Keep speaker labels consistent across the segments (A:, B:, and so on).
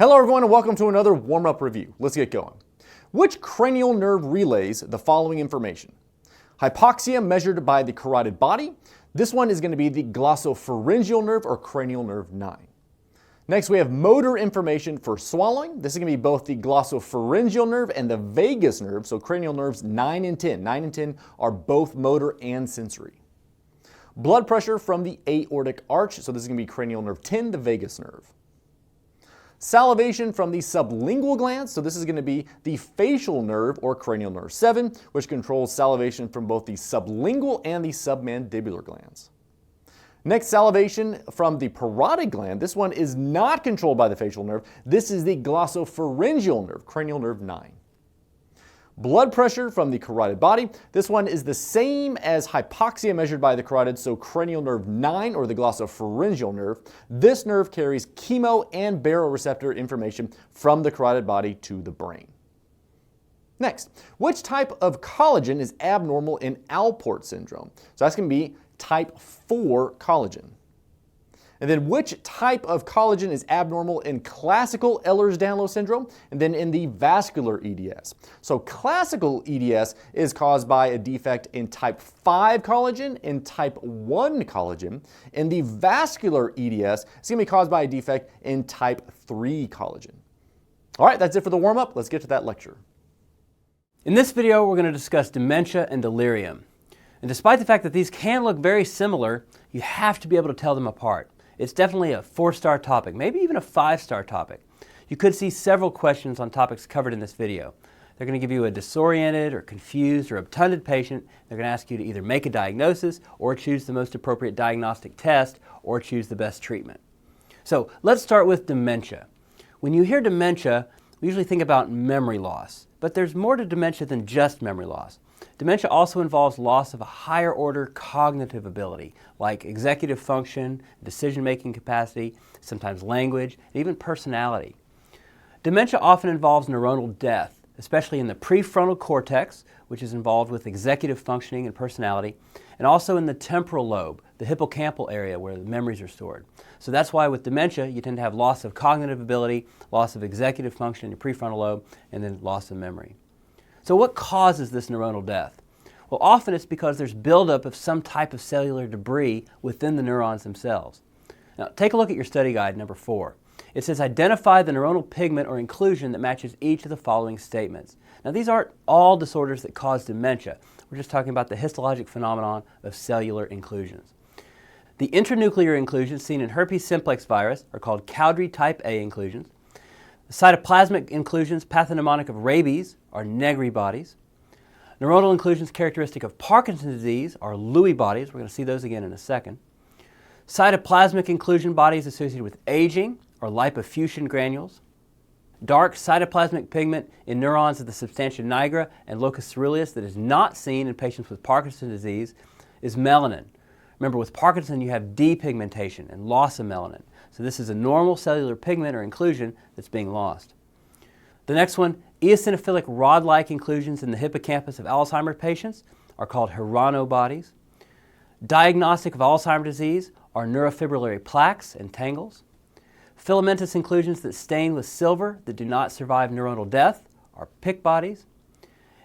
A: Hello everyone and welcome to another warm-up review. Let's get going. Which cranial nerve relays the following information? Hypoxia measured by the carotid body. This one is going to be the glossopharyngeal nerve or cranial nerve 9. Next we have motor information for swallowing. This is going to be both the glossopharyngeal nerve and the vagus nerve, so cranial nerves 9 and 10. 9 and 10 are both motor and sensory. Blood pressure from the aortic arch, so this is going to be cranial nerve 10, the vagus nerve. Salivation from the sublingual glands, so this is going to be the facial nerve or cranial nerve 7, which controls salivation from both the sublingual and the submandibular glands. Next, salivation from the parotid gland. This one is not controlled by the facial nerve. This is the glossopharyngeal nerve, cranial nerve 9. Blood pressure from the carotid body. This one is the same as hypoxia measured by the carotid, so cranial nerve 9 or the glossopharyngeal nerve. This nerve carries chemo and baroreceptor information from the carotid body to the brain. Next, which type of collagen is abnormal in Alport syndrome? So that's going to be type 4 collagen. And then which type of collagen is abnormal in classical Ehlers-Danlos syndrome and then in the vascular EDS? So classical EDS is caused by a defect in type 5 collagen and type 1 collagen. And the vascular EDS is going to be caused by a defect in type 3 collagen. All right, that's it for the warm-up. Let's get to that lecture.
B: In this video, we're going to discuss dementia and delirium. And despite the fact that these can look very similar, you have to be able to tell them apart. It's definitely a 4-star topic, maybe even a 5-star topic. You could see several questions on topics covered in this video. They're going to give you a disoriented or confused or obtunded patient. They're going to ask you to either make a diagnosis or choose the most appropriate diagnostic test or choose the best treatment. So let's start with dementia. When you hear dementia, we usually think about memory loss, but there's more to dementia than just memory loss. Dementia also involves loss of a higher order cognitive ability, like executive function, decision-making capacity, sometimes language, and even personality. Dementia often involves neuronal death, especially in the prefrontal cortex, which is involved with executive functioning and personality, and also in the temporal lobe, the hippocampal area where the memories are stored. So that's why with dementia, you tend to have loss of cognitive ability, loss of executive function in the prefrontal lobe, and then loss of memory. So what causes this neuronal death? Well, often it's because there's buildup of some type of cellular debris within the neurons themselves. Now, take a look at your study guide, number 4. It says, identify the neuronal pigment or inclusion that matches each of the following statements. Now, these aren't all disorders that cause dementia. We're just talking about the histologic phenomenon of cellular inclusions. The intranuclear inclusions seen in herpes simplex virus are called Cowdrey type A inclusions. The cytoplasmic inclusions pathognomonic of rabies are Negri bodies. Neuronal inclusions characteristic of Parkinson's disease are Lewy bodies. We're going to see those again in a second. Cytoplasmic inclusion bodies associated with aging are lipofuscin granules. Dark cytoplasmic pigment in neurons of the substantia nigra and locus coeruleus that is not seen in patients with Parkinson's disease is melanin. Remember, with Parkinson you have depigmentation and loss of melanin. So this is a normal cellular pigment or inclusion that's being lost. The next one, eosinophilic rod-like inclusions in the hippocampus of Alzheimer's patients are called Hirano bodies. Diagnostic of Alzheimer's disease are neurofibrillary plaques and tangles. Filamentous inclusions that stain with silver that do not survive neuronal death are PIC bodies.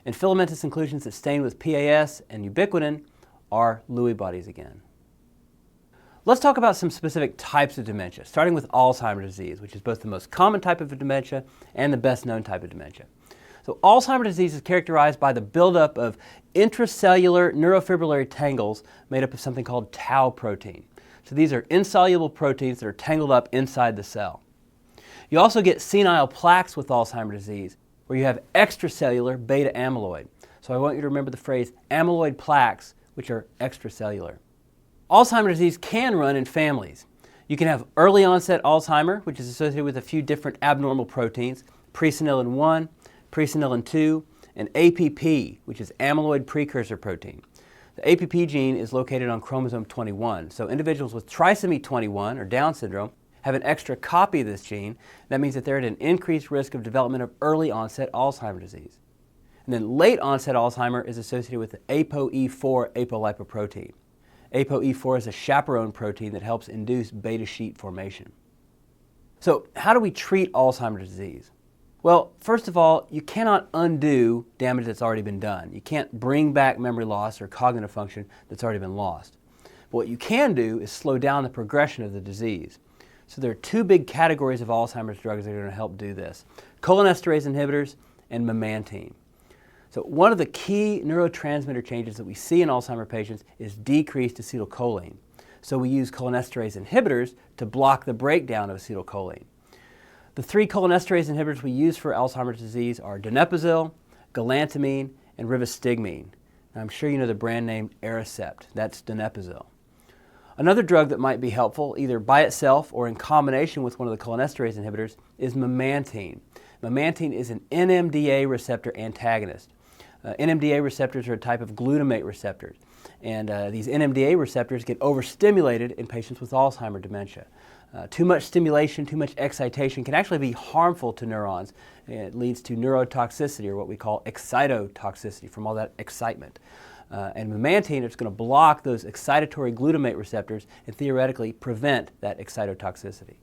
B: And filamentous inclusions that stain with PAS and ubiquitin are Lewy bodies again. Let's talk about some specific types of dementia, starting with Alzheimer's disease, which is both the most common type of dementia and the best known type of dementia. So Alzheimer's disease is characterized by the buildup of intracellular neurofibrillary tangles made up of something called tau protein. So these are insoluble proteins that are tangled up inside the cell. You also get senile plaques with Alzheimer's disease, where you have extracellular beta amyloid. So I want you to remember the phrase amyloid plaques, which are extracellular. Alzheimer's disease can run in families. You can have early onset Alzheimer, which is associated with a few different abnormal proteins, presenilin 1, presenilin 2, and APP, which is amyloid precursor protein. The APP gene is located on chromosome 21, so individuals with trisomy 21 or Down syndrome have an extra copy of this gene. That means that they're at an increased risk of development of early onset Alzheimer's disease. And then late onset Alzheimer is associated with the ApoE4 apolipoprotein. ApoE4 is a chaperone protein that helps induce beta sheet formation. So how do we treat Alzheimer's disease? Well, first of all, you cannot undo damage that's already been done. You can't bring back memory loss or cognitive function that's already been lost. But what you can do is slow down the progression of the disease. So there are two big categories of Alzheimer's drugs that are going to help do this: cholinesterase inhibitors and memantine. So one of the key neurotransmitter changes that we see in Alzheimer's patients is decreased acetylcholine. So we use cholinesterase inhibitors to block the breakdown of acetylcholine. The three cholinesterase inhibitors we use for Alzheimer's disease are donepezil, galantamine, and rivastigmine. Now, I'm sure you know the brand name Aricept. That's donepezil. Another drug that might be helpful, either by itself or in combination with one of the cholinesterase inhibitors, is memantine. Memantine is an NMDA receptor antagonist. NMDA receptors are a type of glutamate receptors, and these NMDA receptors get overstimulated in patients with Alzheimer's dementia. Too much stimulation, too much excitation can actually be harmful to neurons. It leads to neurotoxicity, or what we call excitotoxicity, from all that excitement. And memantine is going to block those excitatory glutamate receptors and theoretically prevent that excitotoxicity.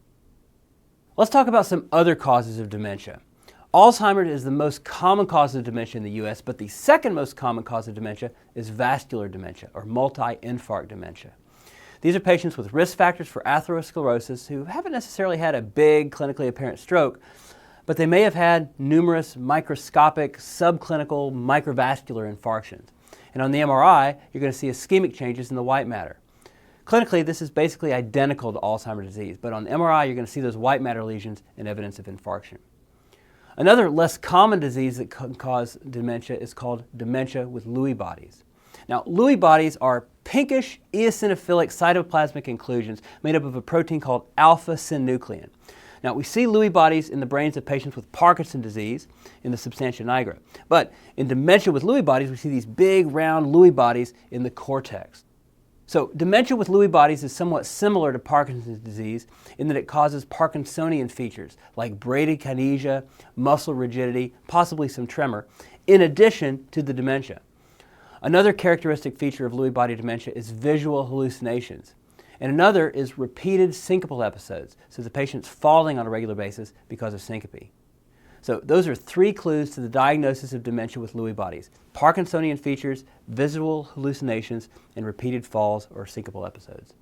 B: Let's talk about some other causes of dementia. Alzheimer's is the most common cause of dementia in the U.S., but the second most common cause of dementia is vascular dementia, or multi-infarct dementia. These are patients with risk factors for atherosclerosis who haven't necessarily had a big clinically apparent stroke, but they may have had numerous microscopic subclinical microvascular infarctions. And on the MRI, you're going to see ischemic changes in the white matter. Clinically, this is basically identical to Alzheimer's disease, but on MRI, you're going to see those white matter lesions and evidence of infarction. Another less common disease that can cause dementia is called dementia with Lewy bodies. Now, Lewy bodies are pinkish eosinophilic cytoplasmic inclusions made up of a protein called alpha-synuclein. Now, we see Lewy bodies in the brains of patients with Parkinson's disease in the substantia nigra. But in dementia with Lewy bodies, we see these big, round Lewy bodies in the cortex. So dementia with Lewy bodies is somewhat similar to Parkinson's disease in that it causes Parkinsonian features like bradykinesia, muscle rigidity, possibly some tremor, in addition to the dementia. Another characteristic feature of Lewy body dementia is visual hallucinations. And another is repeated syncopal episodes, so the patient's falling on a regular basis because of syncope. So those are three clues to the diagnosis of dementia with Lewy bodies: Parkinsonian features, visual hallucinations, and repeated falls or syncopal episodes.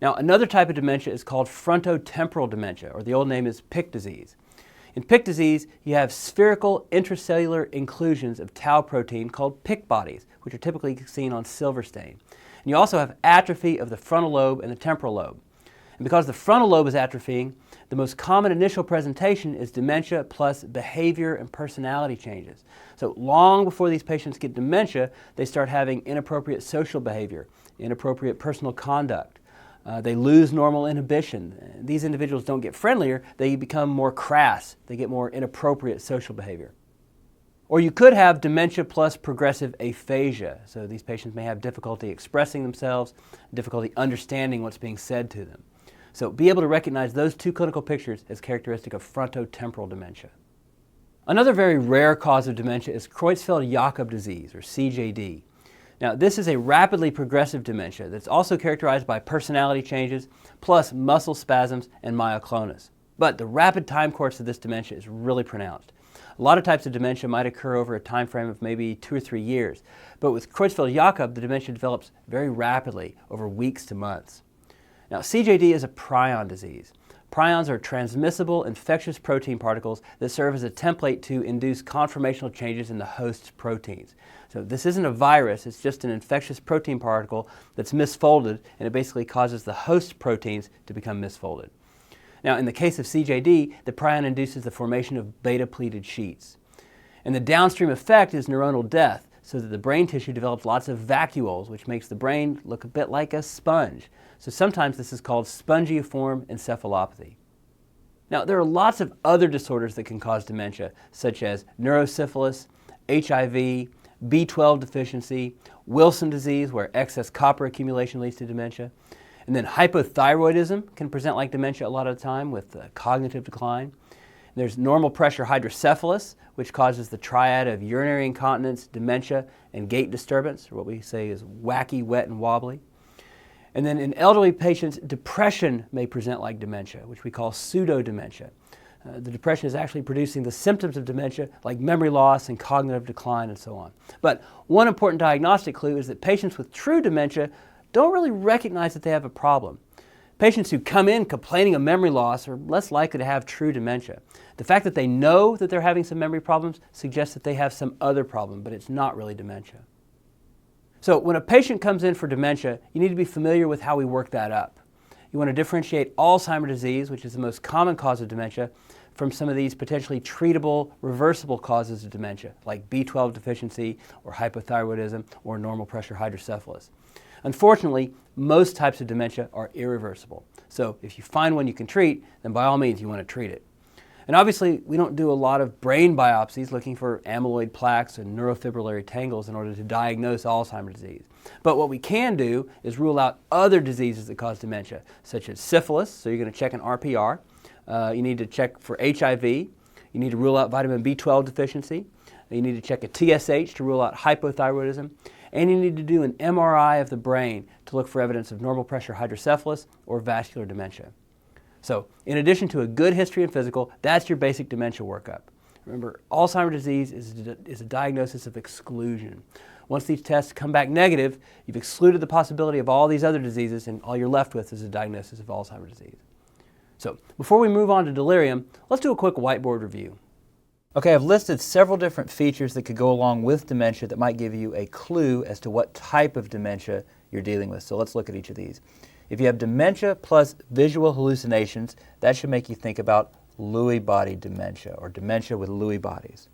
B: Now, another type of dementia is called frontotemporal dementia, or the old name is Pick disease. In Pick disease, you have spherical intracellular inclusions of tau protein called Pick bodies, which are typically seen on silver stain. And you also have atrophy of the frontal lobe and the temporal lobe. And because the frontal lobe is atrophying, the most common initial presentation is dementia plus behavior and personality changes. So long before these patients get dementia, they start having inappropriate social behavior, inappropriate personal conduct. They lose normal inhibition. These individuals don't get friendlier, they become more crass. They get more inappropriate social behavior. Or you could have dementia plus progressive aphasia. So these patients may have difficulty expressing themselves, difficulty understanding what's being said to them. So be able to recognize those two clinical pictures as characteristic of frontotemporal dementia. Another very rare cause of dementia is Creutzfeldt-Jakob disease, or CJD. Now, this is a rapidly progressive dementia that's also characterized by personality changes, plus muscle spasms and myoclonus. But the rapid time course of this dementia is really pronounced. A lot of types of dementia might occur over a time frame of maybe 2 or 3 years, but with Creutzfeldt-Jakob, the dementia develops very rapidly over weeks to months. Now, CJD is a prion disease. Prions are transmissible infectious protein particles that serve as a template to induce conformational changes in the host's proteins. So this isn't a virus, it's just an infectious protein particle that's misfolded, and it basically causes the host proteins to become misfolded. Now, in the case of CJD, the prion induces the formation of beta-pleated sheets. And the downstream effect is neuronal death, so that the brain tissue develops lots of vacuoles, which makes the brain look a bit like a sponge. So sometimes this is called spongiform encephalopathy. Now, there are lots of other disorders that can cause dementia, such as neurosyphilis, HIV, B12 deficiency, Wilson disease, where excess copper accumulation leads to dementia. And then hypothyroidism can present like dementia a lot of the time with cognitive decline. There's normal pressure hydrocephalus, which causes the triad of urinary incontinence, dementia, and gait disturbance, or what we say is wacky, wet, and wobbly. And then in elderly patients, depression may present like dementia, which we call pseudo-dementia. The depression is actually producing the symptoms of dementia like memory loss and cognitive decline and so on. But one important diagnostic clue is that patients with true dementia don't really recognize that they have a problem. Patients who come in complaining of memory loss are less likely to have true dementia. The fact that they know that they're having some memory problems suggests that they have some other problem, but it's not really dementia. So when a patient comes in for dementia, you need to be familiar with how we work that up. You want to differentiate Alzheimer's disease, which is the most common cause of dementia, from some of these potentially treatable, reversible causes of dementia, like B12 deficiency or hypothyroidism or normal pressure hydrocephalus. Unfortunately, most types of dementia are irreversible. So if you find one you can treat, then by all means you want to treat it. And obviously, we don't do a lot of brain biopsies looking for amyloid plaques and neurofibrillary tangles in order to diagnose Alzheimer's disease. But what we can do is rule out other diseases that cause dementia, such as syphilis, so you're going to check an RPR. You need to check for HIV. You need to rule out vitamin B12 deficiency. You need to check a TSH to rule out hypothyroidism. And you need to do an MRI of the brain to look for evidence of normal pressure hydrocephalus or vascular dementia. So, in addition to a good history and physical, that's your basic dementia workup. Remember, Alzheimer's disease is a diagnosis of exclusion. Once these tests come back negative, you've excluded the possibility of all these other diseases, and all you're left with is a diagnosis of Alzheimer's disease. So, before we move on to delirium, let's do a quick whiteboard review. Okay, I've listed several different features that could go along with dementia that might give you a clue as to what type of dementia you're dealing with. So let's look at each of these. If you have dementia plus visual hallucinations, that should make you think about Lewy body dementia or dementia with Lewy bodies.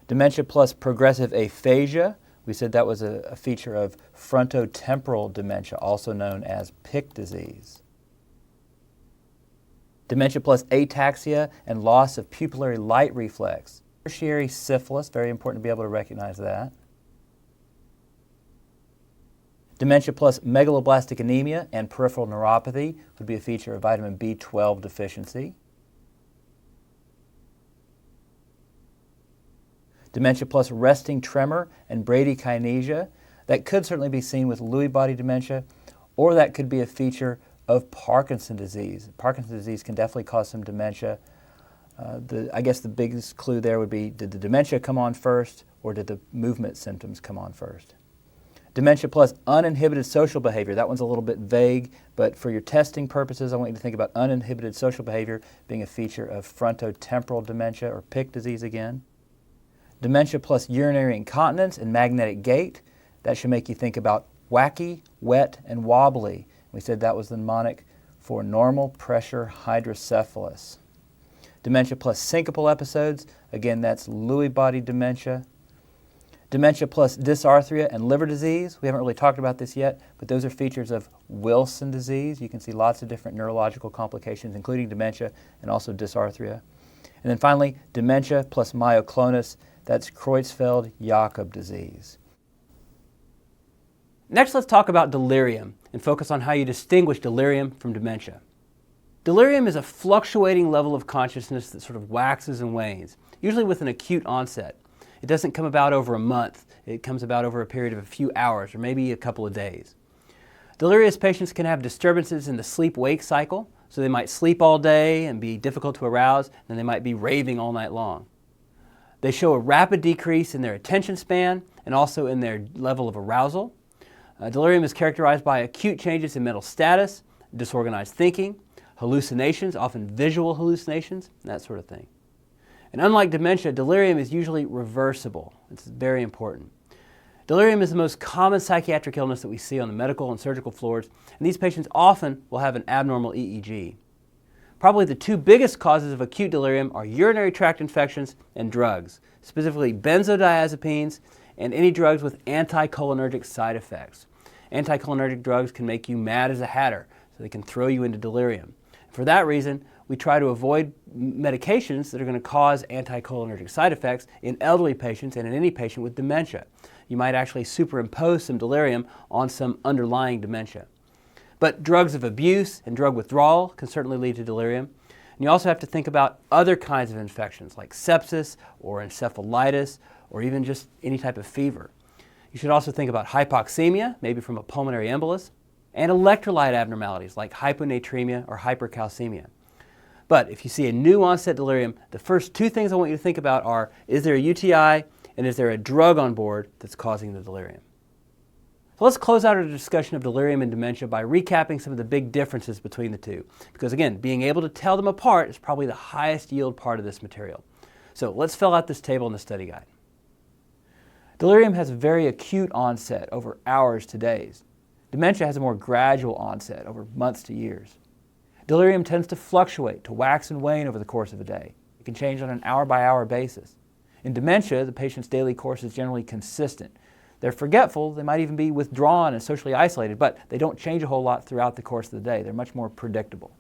B: Dementia plus progressive aphasia, we said that was a feature of frontotemporal dementia, also known as PIC disease. Dementia plus ataxia and loss of pupillary light reflex. Tertiary syphilis, very important to be able to recognize that. Dementia plus megaloblastic anemia and peripheral neuropathy would be a feature of vitamin B12 deficiency. Dementia plus resting tremor and bradykinesia, that could certainly be seen with Lewy body dementia, or that could be a feature of Parkinson's disease. Parkinson's disease can definitely cause some dementia. I guess the biggest clue there would be, did the dementia come on first, or did the movement symptoms come on first? Dementia plus uninhibited social behavior. That one's a little bit vague, but for your testing purposes, I want you to think about uninhibited social behavior being a feature of frontotemporal dementia or PIC disease again. Dementia plus urinary incontinence and magnetic gait. That should make you think about wacky, wet, and wobbly. We said that was the mnemonic for normal pressure hydrocephalus. Dementia plus syncopal episodes. Again, that's Lewy body dementia. Dementia plus dysarthria and liver disease. We haven't really talked about this yet, but those are features of Wilson disease. You can see lots of different neurological complications, including dementia and also dysarthria. And then finally, dementia plus myoclonus. That's Creutzfeldt-Jakob disease. Next, let's talk about delirium and focus on how you distinguish delirium from dementia. Delirium is a fluctuating level of consciousness that sort of waxes and wanes, usually with an acute onset. It doesn't come about over a month. It comes about over a period of a few hours or maybe a couple of days. Delirious patients can have disturbances in the sleep-wake cycle, so they might sleep all day and be difficult to arouse, and then they might be raving all night long. They show a rapid decrease in their attention span and also in their level of arousal. Delirium is characterized by acute changes in mental status, disorganized thinking, hallucinations, often visual hallucinations, that sort of thing. And unlike dementia, delirium is usually reversible. It's very important. Delirium is the most common psychiatric illness that we see on the medical and surgical floors, and these patients often will have an abnormal EEG. Probably the two biggest causes of acute delirium are urinary tract infections and drugs, specifically benzodiazepines and any drugs with anticholinergic side effects. Anticholinergic drugs can make you mad as a hatter, so they can throw you into delirium. For that reason, we try to avoid medications that are going to cause anticholinergic side effects in elderly patients and in any patient with dementia. You might actually superimpose some delirium on some underlying dementia. But drugs of abuse and drug withdrawal can certainly lead to delirium. And you also have to think about other kinds of infections like sepsis or encephalitis or even just any type of fever. You should also think about hypoxemia, maybe from a pulmonary embolus. and electrolyte abnormalities like hyponatremia or hypercalcemia. But if you see a new onset delirium, the first two things I want you to think about are, is there a UTI and is there a drug on board that's causing the delirium? So let's close out our discussion of delirium and dementia by recapping some of the big differences between the two. Because again, being able to tell them apart is probably the highest yield part of this material. So let's fill out this table in the study guide. Delirium has a very acute onset over hours to days. Dementia has a more gradual onset over months to years. Delirium tends to fluctuate, to wax and wane over the course of a day. It can change on an hour-by-hour basis. In dementia, the patient's daily course is generally consistent. They're forgetful, they might even be withdrawn and socially isolated, but they don't change a whole lot throughout the course of the day. They're much more predictable.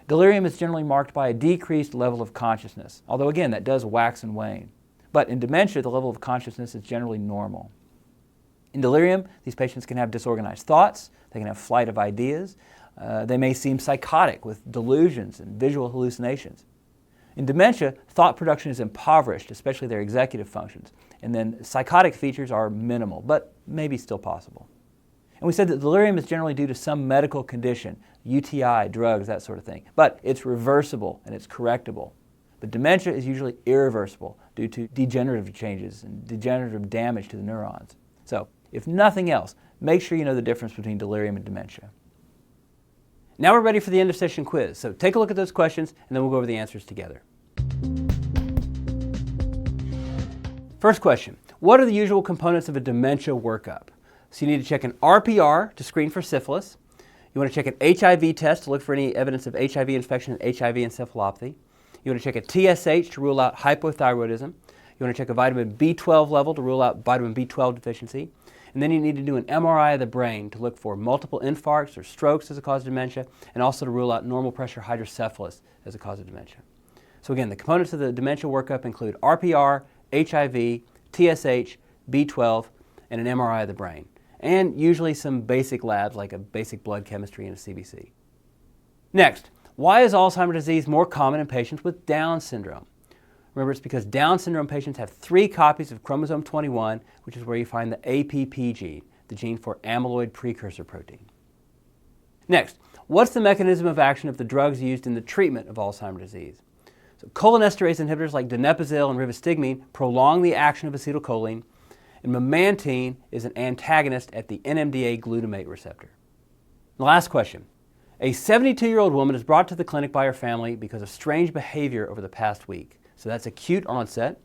B: Delirium is generally marked by a decreased level of consciousness, although again, that does wax and wane. But in dementia, the level of consciousness is generally normal. In delirium, these patients can have disorganized thoughts, they can have flight of ideas, they may seem psychotic with delusions and visual hallucinations. In dementia, thought production is impoverished, especially their executive functions, and then psychotic features are minimal, but maybe still possible. And we said that delirium is generally due to some medical condition, UTI, drugs, that sort of thing, but it's reversible and it's correctable. But dementia is usually irreversible due to degenerative changes and degenerative damage to the neurons. So, if nothing else, make sure you know the difference between delirium and dementia. Now we're ready for the end of session quiz, so take a look at those questions and then we'll go over the answers together. First question, what are the usual components of a dementia workup? So you need to check an RPR to screen for syphilis. You want to check an HIV test to look for any evidence of HIV infection and HIV encephalopathy. You want to check a TSH to rule out hypothyroidism. You want to check a vitamin B12 level to rule out vitamin B12 deficiency. And then you need to do an MRI of the brain to look for multiple infarcts or strokes as a cause of dementia, and also to rule out normal pressure hydrocephalus as a cause of dementia. So again, the components of the dementia workup include RPR, HIV, TSH, B12, and an MRI of the brain. And usually some basic labs like a basic blood chemistry and a CBC. Next, why is Alzheimer's disease more common in patients with Down syndrome? Remember, it's because Down syndrome patients have 3 copies of chromosome 21, which is where you find the APP gene, the gene for amyloid precursor protein. Next, what's the mechanism of action of the drugs used in the treatment of Alzheimer's disease? So cholinesterase inhibitors like donepezil and rivastigmine prolong the action of acetylcholine, and memantine is an antagonist at the NMDA glutamate receptor. The last question. A 72-year-old woman is brought to the clinic by her family because of strange behavior over the past week. So that's acute onset.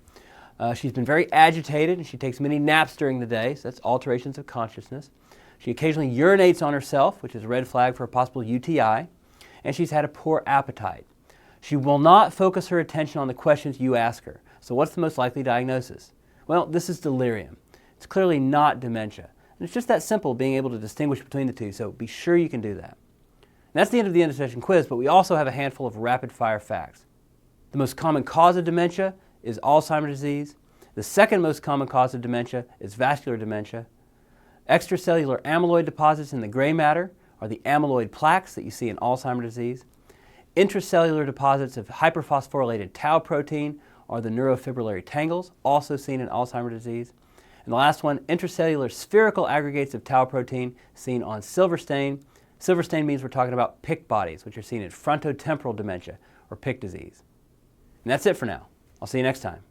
B: She's been very agitated and she takes many naps during the day, so that's alterations of consciousness. She occasionally urinates on herself, which is a red flag for a possible UTI, and she's had a poor appetite. She will not focus her attention on the questions you ask her. So what's the most likely diagnosis? Well, this is delirium. It's clearly not dementia. And it's just that simple, being able to distinguish between the two, so be sure you can do that. And that's the end of the end of session quiz, but we also have a handful of rapid-fire facts. The most common cause of dementia is Alzheimer's disease. The second most common cause of dementia is vascular dementia. Extracellular amyloid deposits in the gray matter are the amyloid plaques that you see in Alzheimer's disease. Intracellular deposits of hyperphosphorylated tau protein are the neurofibrillary tangles, also seen in Alzheimer's disease. And the last one, intracellular spherical aggregates of tau protein seen on silver stain. Silver stain means we're talking about PIC bodies, which are seen in frontotemporal dementia or PIC disease. And that's it for now. I'll see you next time.